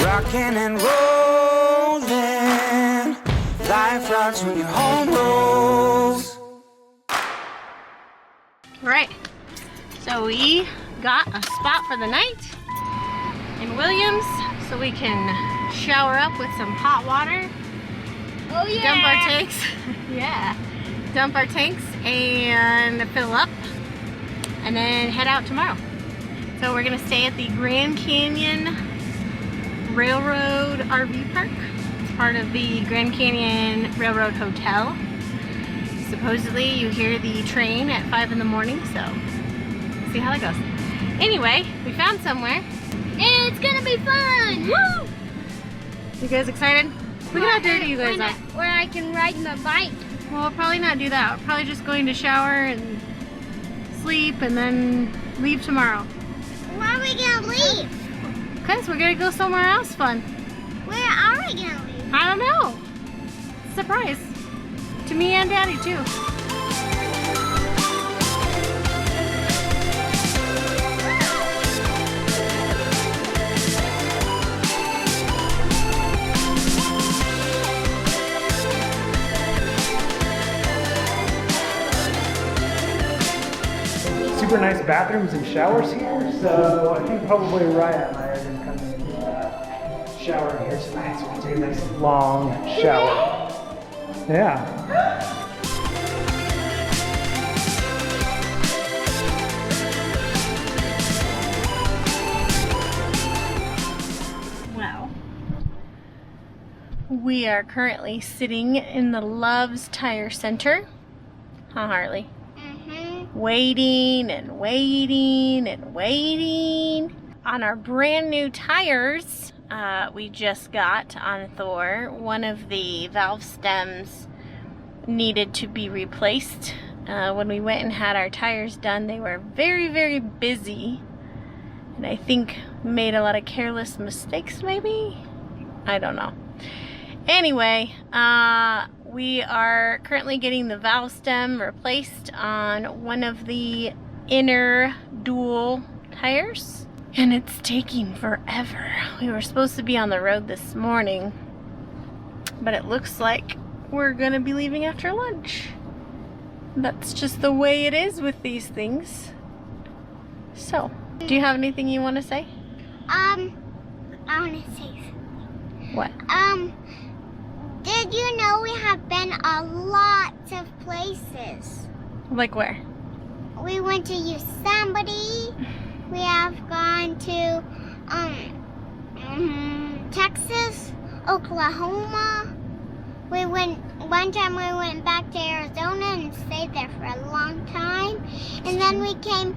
Rockin' and rollin', life rocks when your home rolls. Right, so we got a spot for the night in Williams so we can shower up with some hot water. Oh yeah! Dump our tanks. Yeah. Dump our tanks and fill up and then head out tomorrow. So we're gonna stay at the Grand Canyon Railroad RV Park. It's part of the Grand Canyon Railroad Hotel. Supposedly you hear the train at 5 in the morning, so see how that goes. Anyway, we found somewhere. It's gonna be fun! Woo! You guys excited? Look at how dirty you guys are. Where I can ride my bike. Well, we'll probably not do that. We're probably just going to shower and sleep and then leave tomorrow. Where are we gonna leave? Because we're gonna go somewhere else fun. Where are we gonna leave? I don't know. Surprise. To me and Daddy too. Super nice bathrooms and showers here, so I think probably Ryan and I are going to come in and shower here tonight, so we can take a nice long shower. Yeah. Wow. We are currently sitting in the Love's Tire Center. Huh, Harley? Waiting and waiting and waiting on our brand new tires. We just got on Thor. One of the valve stems needed to be replaced. When we went and had our tires done, they were very, very busy. And I think made a lot of careless mistakes, maybe? I don't know. Anyway, we are currently getting the valve stem replaced on one of the inner dual tires, and it's taking forever. We were supposed to be on the road this morning, but it looks like we're gonna be leaving after lunch. That's just the way it is with these things. So, do you have anything you want to say? I want to say something. What? Did you know we have been a lot of places? Like where? We went to Yosemite. We have gone to Texas, Oklahoma. One time we went back to Arizona and stayed there for a long time. And then we came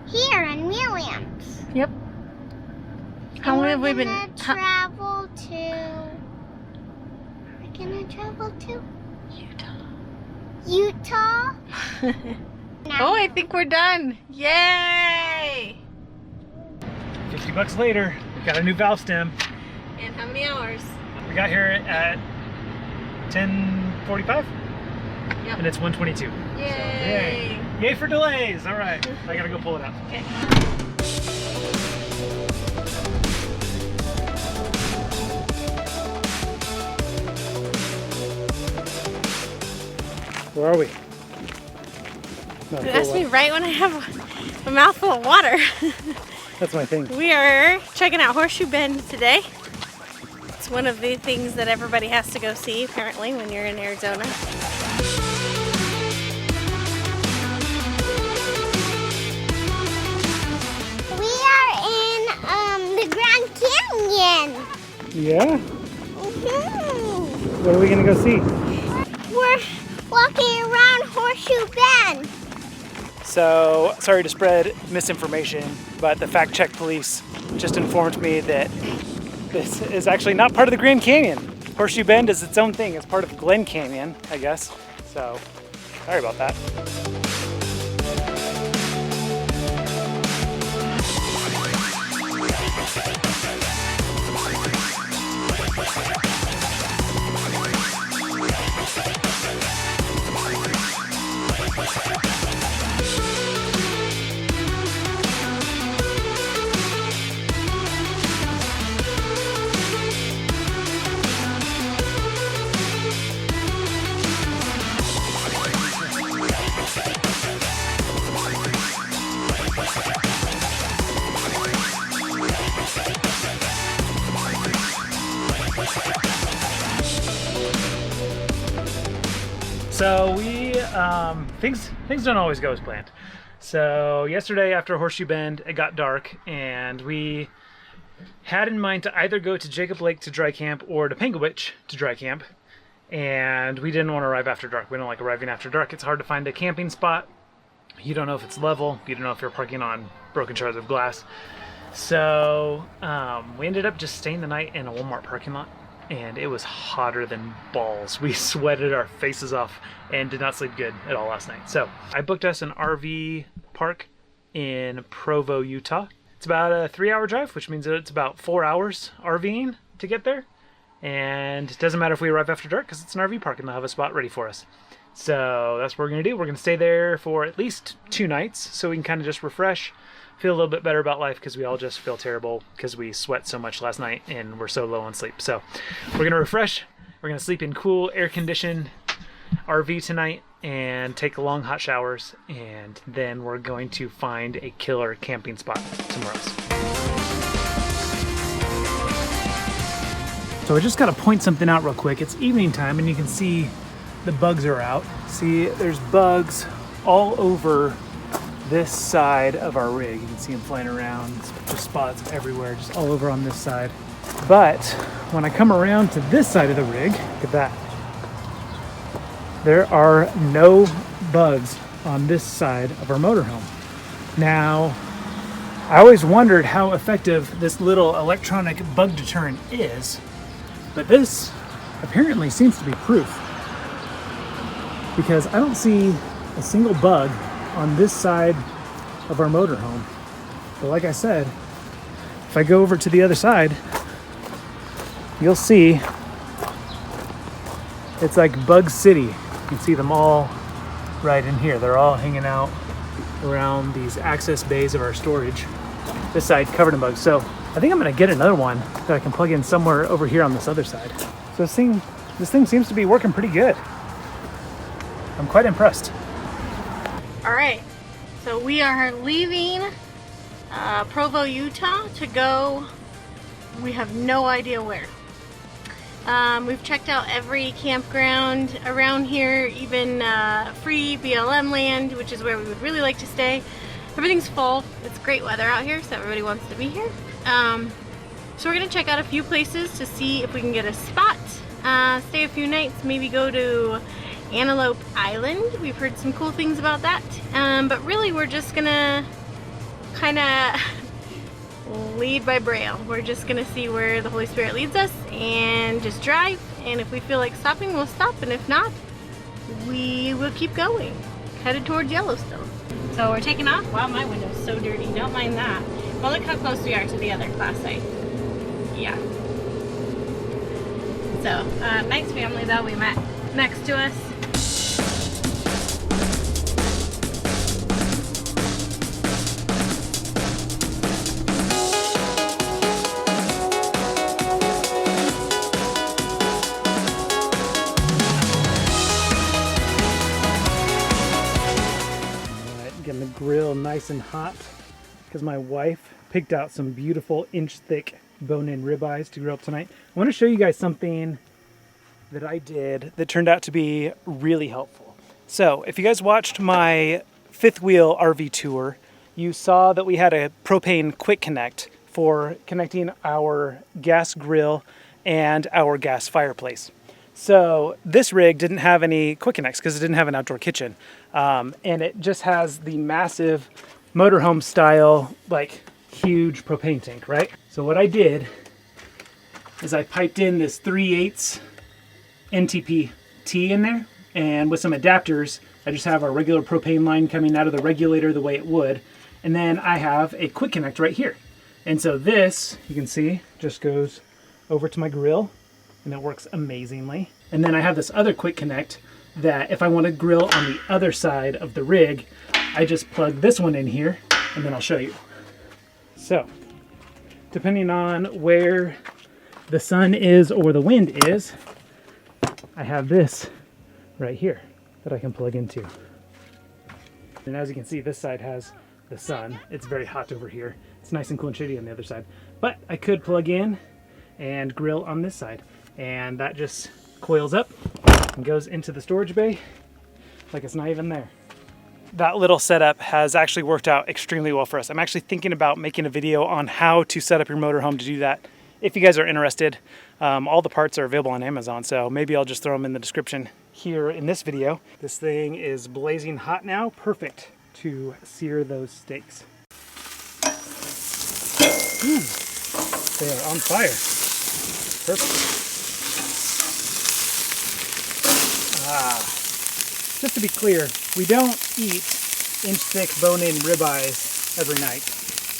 here in Williams. Yep. How long have we been? We're gonna travel to Utah. Oh, I think we're done. Yay! $50 later, we got a new valve stem. And how many hours? We got here at 10:45, Yep. and it's 1:22. Yay! Yay for delays! All right, I gotta go pull it out. Okay. Where are we? No, You asked me right when I have a mouthful of water. That's my thing. We are checking out Horseshoe Bend today. It's one of the things that everybody has to go see, apparently, when you're in Arizona. We are in the Grand Canyon. Yeah? Mm-hmm. What are we gonna go see? We're walking around Horseshoe Bend. So, sorry to spread misinformation, but the fact check police just informed me that this is actually not part of the Grand Canyon. Horseshoe Bend is its own thing. It's part of Glen Canyon, I guess. So, sorry about that. So we things don't always go as planned. So yesterday after Horseshoe Bend, it got dark, and we had in mind to either go to Jacob Lake to dry camp or to Pangawitch to dry camp. And we didn't want to arrive after dark. We don't like arriving after dark. It's hard to find a camping spot. You don't know if it's level. You don't know if you're parking on broken shards of glass. So we ended up just staying the night in a Walmart parking lot, and it was hotter than balls. We sweated our faces off and did not sleep good at all last night. So I booked us an RV park in Provo, Utah. It's about a 3-hour drive, which means that it's about 4 hours RVing to get there. And it doesn't matter if we arrive after dark because it's an RV park and they'll have a spot ready for us. So that's what we're going to do. We're going to stay there for at least 2 nights so we can kind of just refresh, feel a little bit better about life, because we all just feel terrible because we sweat so much last night and we're so low on sleep. So we're going to refresh. We're going to sleep in cool, air-conditioned RV tonight and take long hot showers, and then we're going to find a killer camping spot somewhere else. So I just got to point something out real quick. It's evening time and you can see the bugs are out. See, there's bugs all over this side of our rig. You can see them flying around, just spots everywhere, just all over on this side. But when I come around to this side of the rig, look at that. There are no bugs on this side of our motorhome. Now, I always wondered how effective this little electronic bug deterrent is, but this apparently seems to be proof, because I don't see a single bug on this side of our motorhome. But like I said, if I go over to the other side, you'll see it's like Bug City. You can see them all right in here. They're all hanging out around these access bays of our storage. This side covered in bugs. So I think I'm gonna get another one that I can plug in somewhere over here on this other side. So this thing seems to be working pretty good. I'm quite impressed. All right, so we are leaving Provo, Utah to go, we have no idea where. We've checked out every campground around here, even free BLM land, which is where we would really like to stay. Everything's full. It's great weather out here, so everybody wants to be here. So we're gonna check out a few places to see if we can get a spot, stay a few nights, maybe go to Antelope Island. We've heard some cool things about that. But really we're just gonna kind of lead by braille. We're just gonna see where the Holy Spirit leads us and just drive. And if we feel like stopping, we'll stop. And if not, we will keep going, headed towards Yellowstone. So we're taking off. Wow, my window's so dirty. Don't mind that. Well, look how close we are to the other class site. Yeah. So, nice family though. We met next to us. Getting the grill nice and hot because my wife picked out some beautiful inch-thick bone-in ribeyes to grill up tonight. I want to show you guys something that I did that turned out to be really helpful. So if you guys watched my fifth wheel RV tour, you saw that we had a propane quick connect for connecting our gas grill and our gas fireplace. So this rig didn't have any quick connects because it didn't have an outdoor kitchen. And it just has the massive motorhome style, like huge propane tank, right? So what I did is I piped in this 3/8 NTP T in there, and with some adapters, I just have our regular propane line coming out of the regulator the way it would. And then I have a quick connect right here. And so this, you can see, just goes over to my grill, and it works amazingly. And then I have this other quick connect that if I want to grill on the other side of the rig, I just plug this one in here, and then I'll show you. So, depending on where the sun is or the wind is, I have this right here that I can plug into. And as you can see, this side has the sun. It's very hot over here. It's nice and cool and shady on the other side. But I could plug in and grill on this side. And that just coils up and goes into the storage bay. like it's not even there. That little setup has actually worked out extremely well for us. I'm actually thinking about making a video on how to set up your motorhome to do that. If you guys are interested, all the parts are available on Amazon, so maybe I'll just throw them in the description here in this video. This thing is blazing hot now, perfect to sear those steaks. They are on fire. Perfect. Just to be clear, we don't eat inch-thick bone-in ribeyes every night.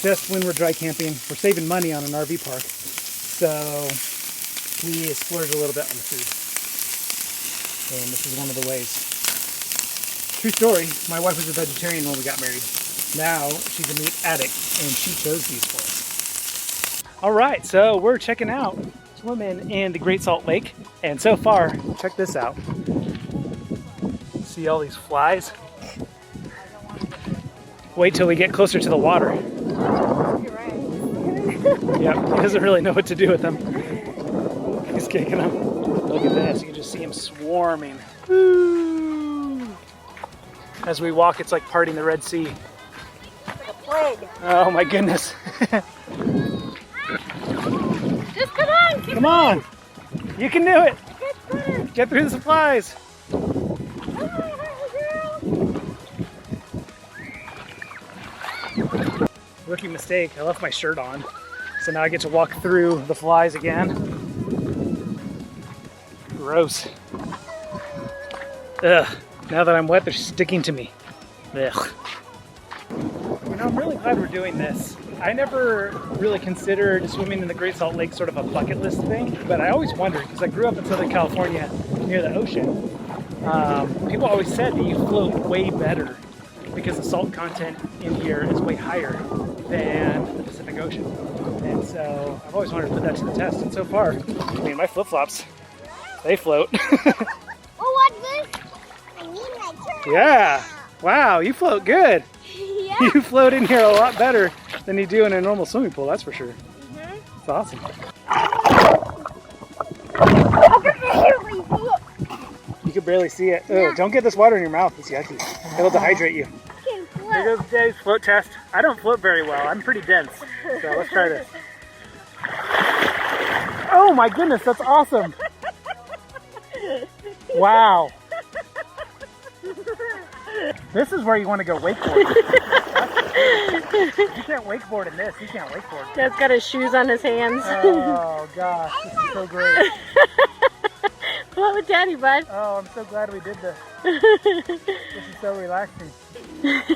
Just when we're dry camping, we're saving money on an RV park, so we splurge a little bit on the food. And this is one of the ways. True story, my wife was a vegetarian when we got married. Now she's a meat addict, and she chose these for us. All right, so we're checking out swimming in the Great Salt Lake, and so far, check this out. See all these flies? Wait till we get closer to the water. You're right. Yep, he doesn't really know what to do with them. He's kicking them. Look at this, you can just see him swarming. Woo! As we walk, it's like parting the Red Sea. Like a plague. Oh my goodness. Just come on! Come on! You can do it! Get through the supplies! Rookie mistake, I left my shirt on. So now I get to walk through the flies again. Gross. Ugh. Now that I'm wet, they're sticking to me. Ugh. You know, I'm really glad we're doing this. I never really considered swimming in the Great Salt Lake sort of a bucket list thing, but I always wondered, because I grew up in Southern California near the ocean. People always said that you float way better because the salt content in here is way higher than the Pacific Ocean. And so I've always wanted to put that to the test, and so far, I mean, my flip-flops, they float. Oh, what's this? I need my turn. Yeah, wow, you float good. Yeah. You float in here a lot better than you do in a normal swimming pool, that's for sure. It's awesome. You can barely see it. Oh, don't get this water in your mouth, it's yucky. It'll dehydrate you. Here goes Dave's float test. I don't float very well, I'm pretty dense. So let's try this. Oh my goodness, that's awesome. Wow. This is where you want to go wakeboarding. You can't wakeboard in this. You can't wakeboard. Dad's got his shoes on his hands. Oh gosh, this is so great. Float with Daddy, bud. Oh, I'm so glad we did this. This is so relaxing. It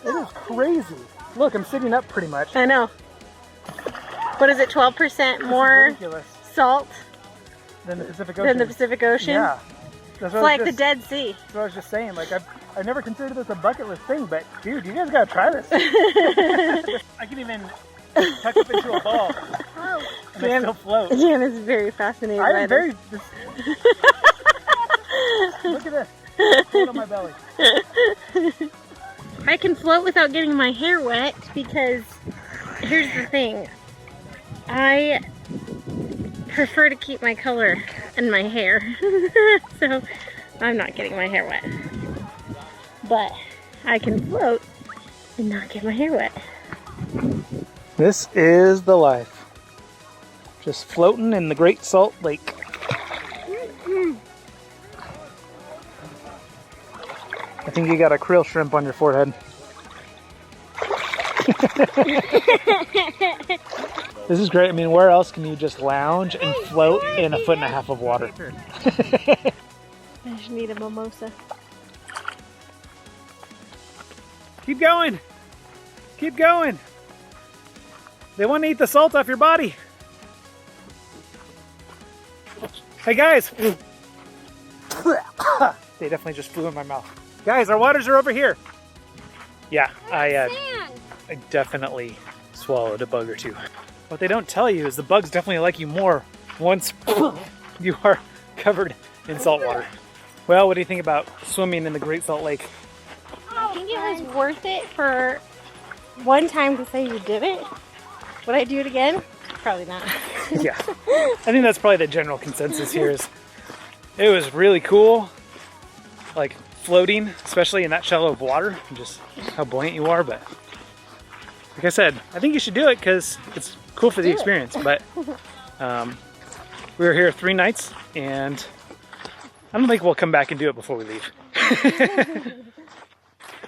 is crazy. Look, I'm sitting up pretty much. I know. What is it, 12% more Ridiculous. salt Than the Pacific Ocean. than the Pacific Ocean? Yeah. It's like the Dead Sea. That's what I was just saying. Like, I've never considered this a bucket list thing, but dude, you guys gotta try this. I can even tuck up into a ball and I still float. Jan is very fascinated by I'm this. very... Look at this. Float on my belly. I can float without getting my hair wet because here's the thing. I prefer to keep my color in my hair. So I'm not getting my hair wet. But I can float and not get my hair wet. This is the life. Just floating in the Great Salt Lake. I think you got a krill shrimp on your forehead. This is great. I mean, where else can you just lounge and float in 1.5 feet of water? I should need a mimosa. Keep going. Keep going. They want to eat the salt off your body. Hey guys. They definitely just flew in my mouth. Guys, our waters are over here. Yeah, I definitely swallowed a bug or two. What they don't tell you is the bugs definitely like you more once you are covered in salt water. Well, what do you think about swimming in the Great Salt Lake? I think it was worth it for one time to say you did it. Would I do it again? Probably not. Yeah. I think that's probably the general consensus here is It was really cool, like floating, especially in that shallow of water, and just how buoyant you are. But like I said, I think you should do it because it's cool for the experience. But we were here 3 nights, and I don't think we'll come back and do it before we leave.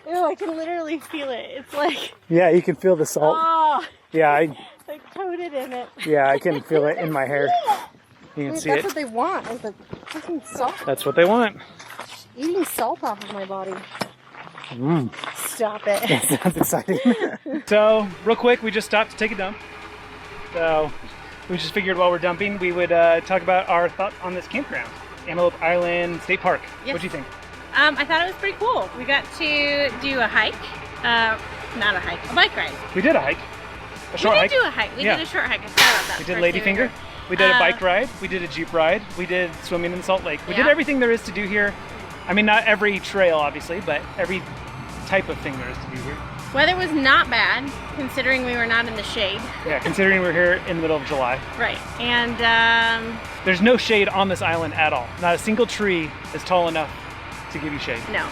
Ew, I can literally feel it. It's like... Yeah, you can feel the salt. Oh, Yeah, like coated in it. yeah, I can feel it in my hair. You can see That's it. what they want, is the fucking salt. That's what they want. Eating salt off of my body. Mm. Stop it. Sounds exciting. So, real quick, we just stopped to take a dump. So, we just figured while we're dumping, we would talk about our thoughts on this campground, Antelope Island State Park. Yes. What do you think? I thought it was pretty cool. We got to do a hike. Not a hike, a bike ride. We did a hike. A short hike. We did do a hike. We Yeah. did a short hike. I forgot about that. We did first day we Ladyfinger. were- We did a bike ride. We did a Jeep ride. We did swimming in the Salt Lake. We did Yeah. everything there is to do here. I mean, not every trail, obviously, but every type of thing there is to do here. Weather was not bad, considering we were not in the shade. Yeah, considering we're here in the middle of July. Right. And There's no shade on this island at all. Not a single tree is tall enough to give you shade. no.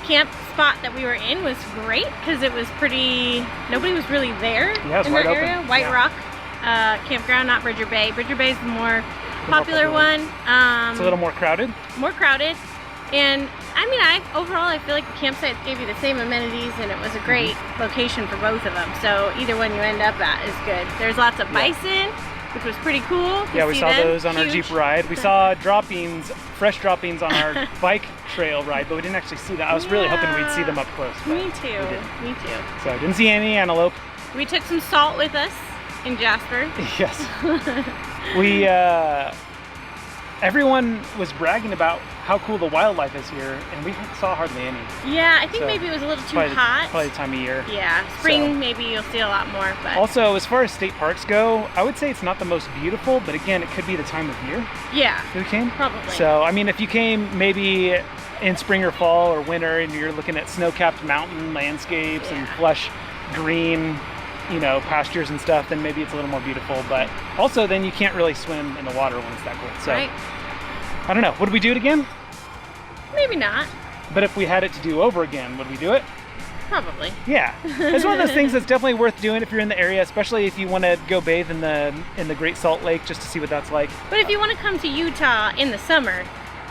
Camp spot that we were in was great because it was pretty, nobody was really there Yeah, it's in wide the open. area. White Yeah. Rock campground, not Bridger Bay. Bridger Bay is the more popular popular one. It's a little more crowded. More crowded. And I mean, overall, I feel like the campsite gave you the same amenities and it was a great location for both of them. So either one you end up at is good. There's lots of bison, which was pretty cool. to Yeah, we see saw them. those on our Huge. Jeep ride. We saw droppings, fresh droppings on our bike trail ride, but we didn't actually see that. I was really hoping we'd see them up close. but Me we too. didn't. Me too. So I didn't see any antelope. We took some salt with us in Jasper. Yes. We, everyone was bragging about how cool the wildlife is here, and we saw hardly any. Yeah, I think So, maybe it was a little too Probably, hot. probably the time of year. Yeah, spring So. maybe you'll see a lot more, but Also, as far as state parks go, I would say it's not the most beautiful, but again, it could be the time of year yeah, that we came. probably. So, I mean, if you came maybe in spring or fall or winter and you're looking at snow-capped mountain landscapes and Yeah. lush green, you know, pastures and stuff, then maybe it's a little more beautiful. But also, then you can't really swim in the water when it's that cold. So, Right? I don't know. Would we do it again? Maybe not. But if we had it to do over again, would we do it? Probably. Yeah, it's one of those things that's definitely worth doing if you're in the area, especially if you want to go bathe in the Great Salt Lake just to see what that's like. But if you want to come to Utah in the summer,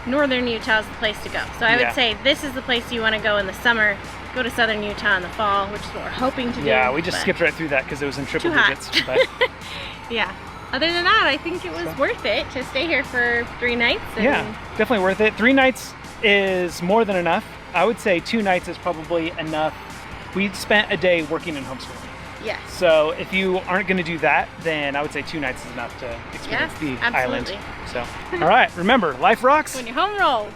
northern Utah is the place to go. So I Yeah. would say this is the place you want to go in the summer. Go to southern Utah in the fall, which is what we're hoping to do. Yeah, we just but- skipped right through that because it was in triple Too hot. digits. But Yeah. Other than that, I think it was worth it to stay here for 3 nights. And yeah, definitely worth it. 3 nights is more than enough. I would say 2 nights is probably enough. We spent a day working in homeschooling. Yes. So if you aren't going to do that, then I would say 2 nights is enough to experience Yeah, the island. absolutely. So, all right, remember, life rocks. When your home rolls.